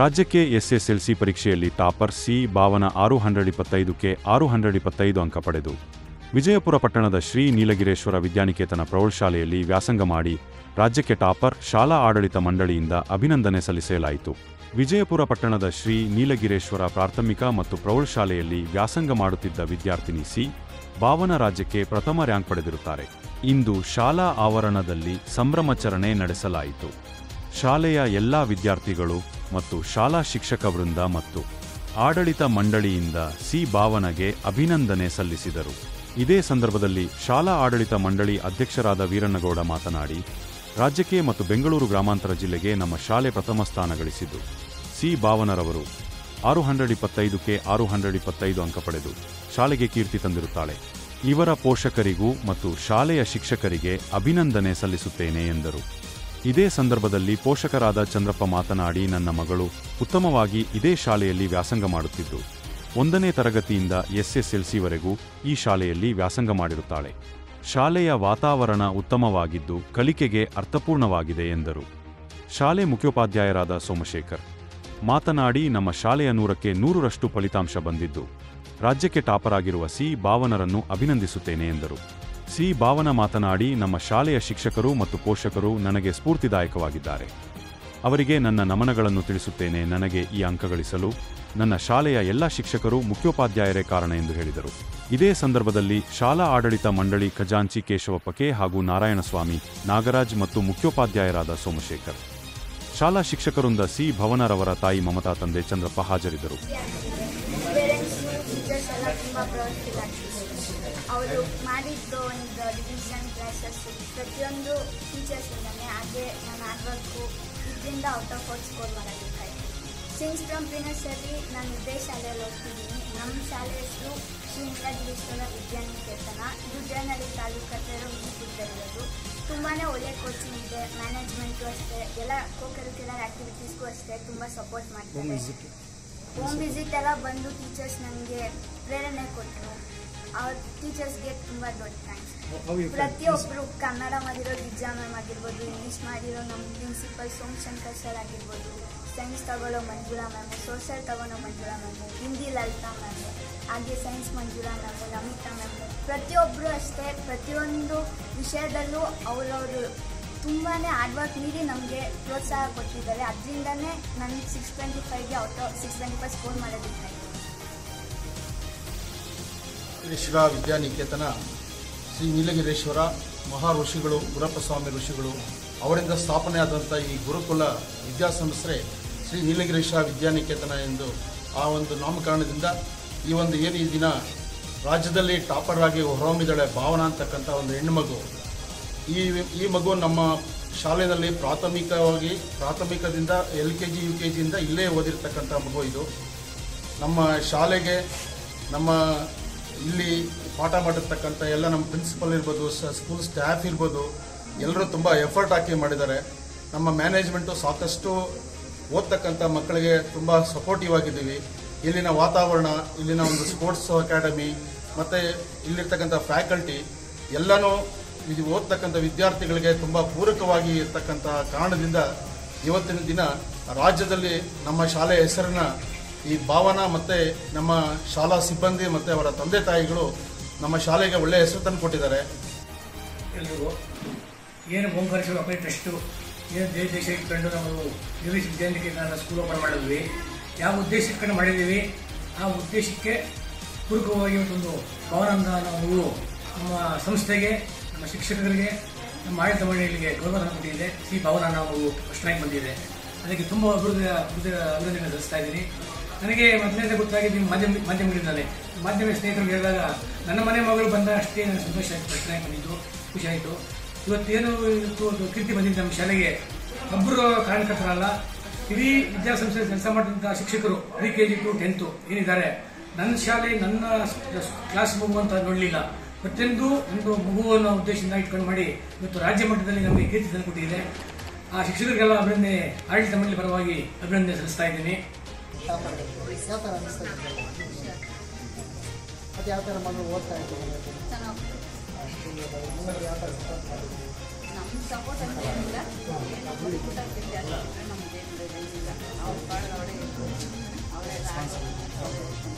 ರಾಜ್ಯಕ್ಕೆ ಎಸ್ಎಸ್ಎಲ್ಸಿ ಪರೀಕ್ಷೆಯಲ್ಲಿ topper C ಭಾವನ 625ಕ್ಕೆ 625 ಅಂಕ ಪಡೆದು ವಿಜಯಪುರ ಪಟ್ಟಣದ ಶ್ರೀ ನೀಲಗಿರೇಶ್ವರ ವಿದ್ಯಾನಿಕೇತನ ಪ್ರೌಢಶಾಲೆಯಲ್ಲಿ ವ್ಯಾಸಂಗ ಮಾಡಿ ರಾಜ್ಯಕ್ಕೆ ಟಾಪರ್ ಶಾಲಾ ಆಡಳಿತ ಮಂಡಳಿಯಿಂದ ಅಭಿನಂದನೆ ಸಲ್ಲಿಸಲಾಯಿತು. ವಿಜಯಪುರ ಪಟ್ಟಣದ ಶ್ರೀ ನೀಲಗಿರೇಶ್ವರ ಪ್ರಾಥಮಿಕ ಮತ್ತು ಪ್ರೌಢಶಾಲೆಯಲ್ಲಿ ವ್ಯಾಸಂಗ ಮಾಡುತ್ತಿದ್ದ ವಿದ್ಯಾರ್ಥಿನಿ ಸಿ ಭಾವನ ರಾಜ್ಯಕ್ಕೆ ಪ್ರಥಮ ರ್ಯಾಂಕ್ ಪಡೆದಿರುತ್ತಾರೆ. ಇಂದು ಶಾಲಾ ಆವರಣದಲ್ಲಿ ಸಂಭ್ರಮಾಚರಣೆ ನಡೆಸಲಾಯಿತು. ಶಾಲೆಯ ಎಲ್ಲಾ ವಿದ್ಯಾರ್ಥಿಗಳು ಮತ್ತು ಶಾಲಾ ಶಿಕ್ಷಕ ವೃಂದ ಮತ್ತು ಆಡಳಿತ ಮಂಡಳಿಯಿಂದ ಸಿ ಭಾವನಗೆ ಅಭಿನಂದನೆ ಸಲ್ಲಿಸಿದರು. ಇದೇ ಸಂದರ್ಭದಲ್ಲಿ ಶಾಲಾ ಆಡಳಿತ ಮಂಡಳಿ ಅಧ್ಯಕ್ಷರಾದ ವೀರಣ್ಣಗೌಡ ಮಾತನಾಡಿ, ರಾಜ್ಯಕ್ಕೆ ಮತ್ತು ಬೆಂಗಳೂರು ಗ್ರಾಮಾಂತರ ಜಿಲ್ಲೆಗೆ ನಮ್ಮ ಶಾಲೆ ಪ್ರಥಮ ಸ್ಥಾನ ಗಳಿಸಿದ್ದು ಸಿ ಭಾವನರವರು 625ಕ್ಕೆ 625 ಅಂಕ ಪಡೆದು ಶಾಲೆಗೆ ಕೀರ್ತಿ ತಂದಿರುತ್ತಾಳೆ. ಇವರ ಪೋಷಕರಿಗೂ ಮತ್ತು ಶಾಲೆಯ ಶಿಕ್ಷಕರಿಗೆ ಅಭಿನಂದನೆ ಸಲ್ಲಿಸುತ್ತೇನೆ ಎಂದರು. ಇದೇ ಸಂದರ್ಭದಲ್ಲಿ ಪೋಷಕರಾದ ಚಂದ್ರಪ್ಪ ಮಾತನಾಡಿ, ನನ್ನ ಮಗಳು ಉತ್ತಮವಾಗಿ ಇದೇ ಶಾಲೆಯಲ್ಲಿ ವ್ಯಾಸಂಗ ಮಾಡುತ್ತಿದ್ದು 1ನೇ ತರಗತಿಯಿಂದ ಎಸ್ಎಸ್ಎಲ್ಸಿವರೆಗೂ ಈ ಶಾಲೆಯಲ್ಲಿ ವ್ಯಾಸಂಗ ಮಾಡಿರುತ್ತಾಳೆ. ಶಾಲೆಯ ವಾತಾವರಣ ಉತ್ತಮವಾಗಿದ್ದು ಕಲಿಕೆಗೆ ಅರ್ಥಪೂರ್ಣವಾಗಿದೆ ಎಂದರು. ಶಾಲೆ ಮುಖ್ಯೋಪಾಧ್ಯಾಯರಾದ ಸೋಮಶೇಖರ್ ಮಾತನಾಡಿ, ನಮ್ಮ ಶಾಲೆಯ 100ಕ್ಕೆ 100ರಷ್ಟು ಫಲಿತಾಂಶ ಬಂದಿದ್ದು ರಾಜ್ಯಕ್ಕೆ ಟಾಪರ್ ಆಗಿರುವ ಸಿ ಭಾವನರನ್ನು ಅಭಿನಂದಿಸುತ್ತೇನೆ ಎಂದರು. ಸಿ ಭಾವನ ಮಾತನಾಡಿ, ನಮ್ಮ ಶಾಲೆಯ ಶಿಕ್ಷಕರು ಮತ್ತು ಪೋಷಕರು ನನಗೆ ಸ್ಫೂರ್ತಿದಾಯಕವಾಗಿದ್ದಾರೆ. ಅವರಿಗೆ ನನ್ನ ನಮನಗಳನ್ನು ತಿಳಿಸುತ್ತೇನೆ. ನನಗೆ ಈ ಅಂಕ ಗಳಿಸಲು ನನ್ನ ಶಾಲೆಯ ಎಲ್ಲ ಶಿಕ್ಷಕರು ಮುಖ್ಯೋಪಾಧ್ಯಾಯರೇ ಕಾರಣ ಎಂದು ಹೇಳಿದರು. ಇದೇ ಸಂದರ್ಭದಲ್ಲಿ ಶಾಲಾ ಆಡಳಿತ ಮಂಡಳಿ ಖಜಾಂಚಿ ಕೇಶವಪ್ಪ ಕೆ ಹಾಗೂ ನಾರಾಯಣಸ್ವಾಮಿ, ನಾಗರಾಜ್ ಮತ್ತು ಮುಖ್ಯೋಪಾಧ್ಯಾಯರಾದ ಸೋಮಶೇಖರ್, ಶಾಲಾ ಶಿಕ್ಷಕರಿಂದ ಸಿ ಭವನರವರ ತಾಯಿ ಮಮತಾ, ತಂದೆ ಚಂದ್ರಪ್ಪ ಹಾಜರಿದ್ದರು. ಅವರು ಮಾಡಿದ್ದು ಒಂದು ಡಿವಿಷನ್ ಕ್ಲಾಸಸ್ ಪ್ರತಿಯೊಂದು ಟೀಚರ್ಸಿಂದಾನೆ, ಹಾಗೆ ನಾನು ಆಗಬೇಕು ಇದರಿಂದ ಔಟ್ ಆಫ್ ಔಟ್ ಸ್ಕೋರ್ ಮಾಡೋದಕ್ಕಾಯಿತು. ಸಿನ್ಸ್ ಫ್ರಮ್ ಪ್ರಿನರ್ಸರಿ ನಾನು ಇದೇ ಶಾಲೆಯಲ್ಲಿ ಓದ್ತಿದ್ದೀನಿ. ನಮ್ಮ ಶಾಲೆ ಹೆಸರು ಶ್ರೀ ನೀಲಗಿರೀಶ್ವರ ವಿದ್ಯಾನಿಕೇತನ. ಇದು ದೇವನಹಳ್ಳಿ ತಾಲೂಕು ಹತ್ತಿರ ವಿಜಯಪುರದಲ್ಲಿರೋದು. ತುಂಬಾ ಒಳ್ಳೆ ಕೋಚಿಂಗ್ ಇದೆ. ಮ್ಯಾನೇಜ್ಮೆಂಟು ಅಷ್ಟೇ, ಎಲ್ಲ ಕೋಕರಿಕ್ಯುಲರ್ ಆ್ಯಕ್ಟಿವಿಟೀಸ್ಗೂ ಅಷ್ಟೇ ತುಂಬ ಸಪೋರ್ಟ್ ಮಾಡ್ತಾರೆ. ಹೋಮ್ ವಿಸಿಟ್ ಎಲ್ಲ ಬಂದು ಟೀಚರ್ಸ್ ನನಗೆ ಪ್ರೇರಣೆ ಕೊಟ್ಟರು. ಅವ್ರ ಟೀಚರ್ಸ್ಗೆ ತುಂಬ ದೊಡ್ಡ ಥ್ಯಾಂಕ್ಸ್. ಪ್ರತಿಯೊಬ್ಬರು ಕನ್ನಡ ಮಾಡಿರೋ ವಿದ್ಯಾ ಮ್ಯಾಮ್ ಆಗಿರ್ಬೋದು, ಇಂಗ್ಲೀಷ್ ಮಾಡಿರೋ ನಮ್ಮ ಪ್ರಿನ್ಸಿಪಲ್ ಸೋಮಶಂಕರ್ ಸರ್ ಆಗಿರ್ಬೋದು, ಸೈನ್ಸ್ ತಗೊಳ್ಳೋ ಮಂಜುಳಾ ಮ್ಯಾಮು, ಸೋಷಿಯಲ್ ತಗೊಳ್ಳೋ ಮಂಜುಳಾ ಮ್ಯಾಮು, ಹಿಂದಿ ಲಲಿತಾ ಮ್ಯಾಮು, ಹಾಗೆ science Manjula ma'am, Namitha ma'am, ಪ್ರತಿಯೊಬ್ಬರು ಅಷ್ಟೇ ಪ್ರತಿಯೊಂದು ವಿಷಯದಲ್ಲೂ ಅವರವರು ತುಂಬಾ ಹಾರ್ಡ್ ವರ್ಕ್ ನೀಡಿ ನಮಗೆ ಪ್ರೋತ್ಸಾಹ ಕೊಟ್ಟಿದ್ದಾರೆ. ಅದರಿಂದನೇ ನನಗೆ 625ಗೆ ಔಟ್ ಆಫ್ 625 ಸ್ಕೋರ್ ಮಾಡೋದಕ್ಕಾಯಿತು. ಶ್ರೀ ವಿದ್ಯಾನಿಕೇತನ ಶ್ರೀ ನೀಲಗಿರೀಶ್ವರ ಮಹಾ ಋಷಿಗಳು, ಗುರಪ್ಪ ಸ್ವಾಮಿ ಋಷಿಗಳು ಅವರಿಂದ ಸ್ಥಾಪನೆ ಆದಂಥ ಈ ಗುರುಕುಲ ವಿದ್ಯಾಸಂಸ್ಥೆ ಶ್ರೀ ನೀಲಗಿರೀಶ್ವರ ವಿದ್ಯಾನಿಕೇತನ ಎಂದು ಆ ಒಂದು ನಾಮಕರಣದಿಂದ ಈ ಒಂದು ಏನು ಈ ದಿನ ರಾಜ್ಯದಲ್ಲಿ ಟಾಪರ್ ಆಗಿ ಹೊರಹೊಮ್ಮಿದ್ದಾಳೆ ಭಾವನಾ ಅಂತಕ್ಕಂಥ ಒಂದು ಹೆಣ್ಣುಮಗು. ಈ ಮಗು ನಮ್ಮ ಶಾಲೆಯಲ್ಲಿ ಪ್ರಾಥಮಿಕದಿಂದ LKG UKGಯಿಂದ ಇಲ್ಲೇ ಓದಿರ್ತಕ್ಕಂಥ ಮಗು. ಇದು ನಮ್ಮ ಶಾಲೆಗೆ ನಮ್ಮ ಇಲ್ಲಿ ಪಾಠ ಮಾಡಿರ್ತಕ್ಕಂಥ ಎಲ್ಲ ನಮ್ಮ ಪ್ರಿನ್ಸಿಪಲ್ ಇರ್ಬೋದು, ಸ್ಕೂಲ್ ಸ್ಟಾಫ್ ಇರ್ಬೋದು, ಎಲ್ಲರೂ ತುಂಬ ಎಫರ್ಟ್ ಹಾಕಿ ಮಾಡಿದ್ದಾರೆ. ನಮ್ಮ ಮ್ಯಾನೇಜ್ಮೆಂಟು ಸಾಕಷ್ಟು ಓದ್ತಕ್ಕಂಥ ಮಕ್ಕಳಿಗೆ ತುಂಬ ಸಪೋರ್ಟಿವ್ ಆಗಿದ್ದೀವಿ. ಇಲ್ಲಿನ ವಾತಾವರಣ, ಇಲ್ಲಿನ ಒಂದು ಸ್ಪೋರ್ಟ್ಸ್ ಅಕಾಡೆಮಿ ಮತ್ತು ಇಲ್ಲಿರ್ತಕ್ಕಂಥ ಫ್ಯಾಕಲ್ಟಿ ಎಲ್ಲನೂ ಇದು ಓದ್ತಕ್ಕಂಥ ವಿದ್ಯಾರ್ಥಿಗಳಿಗೆ ತುಂಬ ಪೂರಕವಾಗಿ ಇರ್ತಕ್ಕಂಥ ಕಾರಣದಿಂದ ಇವತ್ತಿನ ದಿನ ರಾಜ್ಯದಲ್ಲಿ ನಮ್ಮ ಶಾಲೆಯ ಹೆಸರನ್ನ ಈ ಭಾವನಾ ಮತ್ತು ನಮ್ಮ ಶಾಲಾ ಸಿಬ್ಬಂದಿ ಮತ್ತು ಅವರ ತಂದೆ ತಾಯಿಗಳು ನಮ್ಮ ಶಾಲೆಗೆ ಒಳ್ಳೆಯ ಹೆಸರು ತಂದು ಕೊಟ್ಟಿದ್ದಾರೆ. ಎಲ್ಲರಿಗೂ ಏನು ಓಂಕಾರೇಶ್ವರ ಅಪ್ಲೈ ಟ್ರಸ್ಟು ಏನು ದೇಶ ಇಟ್ಕೊಂಡು ನಾವು ಇಂಗ್ಲೀಷ್ ವಿದ್ಯಾನಿಕೇತನ ಸ್ಕೂಲ್ ಓಪನ್ ಮಾಡಿದ್ವಿ. ಯಾವ ಉದ್ದೇಶ ಇಟ್ಕೊಂಡು ಮಾಡಿದ್ದೀವಿ ಆ ಉದ್ದೇಶಕ್ಕೆ ಪೂರಕವಾಗಿ ಒಂದು ಭಾವನಾ ನಾವು ನಮ್ಮ ಸಂಸ್ಥೆಗೆ, ನಮ್ಮ ಶಿಕ್ಷಕರಿಗೆ, ನಮ್ಮ ಆಡಳಿತ ಮಂಡಳಿಗೆ ಗೌರವ ಕೊಟ್ಟಿದೆ. ಸಿ ಭಾವನಾ ನಾವು ಫಸ್ಟ್ ರ್ಯಾಂಕ್ ಬಂದಿದೆ. ಅದಕ್ಕೆ ತುಂಬ ಅಭಿನಂದನೆ ಸಲ್ಲಿಸ್ತಾ ಇದ್ದೀನಿ. ನನಗೆ ಮೊದಲನೇ ಗೊತ್ತಾಗಿದ್ದು ಮಾಧ್ಯಮಗಳಿಂದಲೇ. ಮಾಧ್ಯಮ ಸ್ನೇಹಿತರಿಗೆ ಹೇಳಿದಾಗ ನನ್ನ ಮನೆ ಮಗಳು ಬಂದ ಅಷ್ಟೇ ನನಗೆ ಸಂತೋಷ ಆಯಿತು. ಫಸ್ಟ್ ರ್ಯಾಂಕ್ ಬಂದಿದ್ದು ಖುಷಿ ಆಯಿತು. ಇವತ್ತೇನು ಒಂದು ಕೀರ್ತಿ ಬಂದಿದ್ದು ನಮ್ಮ ಶಾಲೆಗೆ ಒಬ್ಬರು ಕಾರಣಕರ್ತರಲ್ಲ, ಇಡೀ ವಿದ್ಯಾಸಂಸ್ಥೆ ಕೆಲಸ ಮಾಡಿದಂಥ ಶಿಕ್ಷಕರು LKG to 10th ಏನಿದ್ದಾರೆ, ನನ್ನ ಶಾಲೆ ನನ್ನ ಕ್ಲಾಸ್ ಮಗು ಅಂತ ನೋಡಲಿಲ್ಲ. ಪ್ರತಿಯೊಂದು ಒಂದು ಮಗುವನ್ನು ಉದ್ದೇಶದಿಂದ ಇಟ್ಕೊಂಡು ಮಾಡಿ ಇವತ್ತು ರಾಜ್ಯ ಮಟ್ಟದಲ್ಲಿ ನಮಗೆ ಕೀರ್ತಿ ತಂದು ಕೊಟ್ಟಿದೆ. ಆ ಶಿಕ್ಷಕರಿಗೆಲ್ಲ ಅಭಿನಂದನೆ, ಆಡಳಿತ ಮಂಡಳಿ ಪರವಾಗಿ ಅಭಿನಂದನೆ ಸಲ್ಲಿಸ್ತಾ ಇದ್ದೀನಿ. ಅದು ಯಾವ ಥರ ಮಗಳು ಓದ್ತಾ ಇದ್ದೀವಿ? ನಮ್ಮ ಸಪೋರ್ಟ್ ಅಂತ ಏನಿಲ್ಲ, ನಮ್ಮದೇ ನಮ್ಮದೇನಿಲ್ಲ, ಅವ್ರು ರೆಸ್ಪಾನ್ಸಿಬಿಲಿಟಿ.